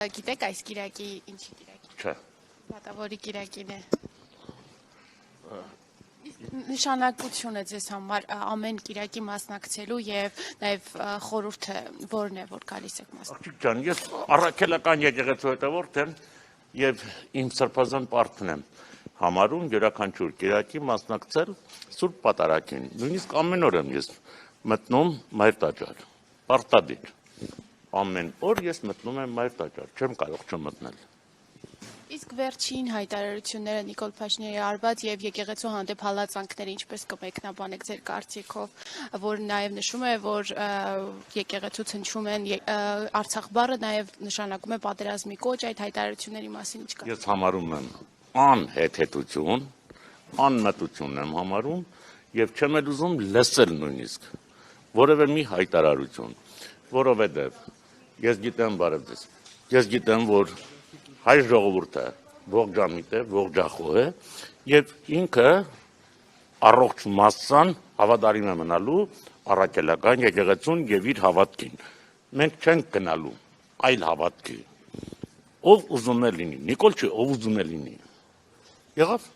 Գիտեք այս կիրակի ինչի կիրակի։ Չէ։ Պատավորի կիրակին է։ Նշանակություն է ձեզ համար ամեն կիրակի մասնակցելու եւ նաեւ խորհուրդը որն է, որ գալիս եք մասնակցել։ Աղջիկ ջան, ես առաքելական եկեղեցու հետևորդ եմ եւ իմ սրբազան պարտքն եմ համարում յուրաքանչյուր կիրակի մասնակցել Սուրբ Պատարագին։ Նույնիսկ ամեն օր եմ ես մտնում Մայր տաճար։ Պարտադիր։ Ամեն օր ես մտնում եմ Մայր տաճար, չեմ կարող չմտնել։ Իսկ վերջին հայտարարությունները Նիկոլ Փաշինյանի արված եւ եկեղեցու հանդեպ հալածանքները ինչպես կմեկնաբանեք ձեր կարծիքով, որ նաեւ նշում է, որ եկեղեցու ցնչում են Արցախ բառը նաեւ նշանակում է պատերազմի կոչ, այդ հայտարարությունների մասին ինչ կա։ Ես համարում եմ անհեթեթություն, անմտություն եմ համարում եւ չեմ էլ ուզում լսել նույնիսկ որևէ մի հայտարարություն, որովհետեւ ես գիտեմ բարև ձեզ։ Ես գիտեմ, որ հայ ժողովուրդը ողջամիտ է, ողջախոհ է եւ ինքը առողջ մասսան հավատարիմ է մնալու առաքելական եկեղեցուն եւ իր հավատքին։ Մենք չենք գնալու այլ հավատքի։ Ով ուզում է լինի, Նիկոլ չի, ով ուզում է լինի։ Եղավ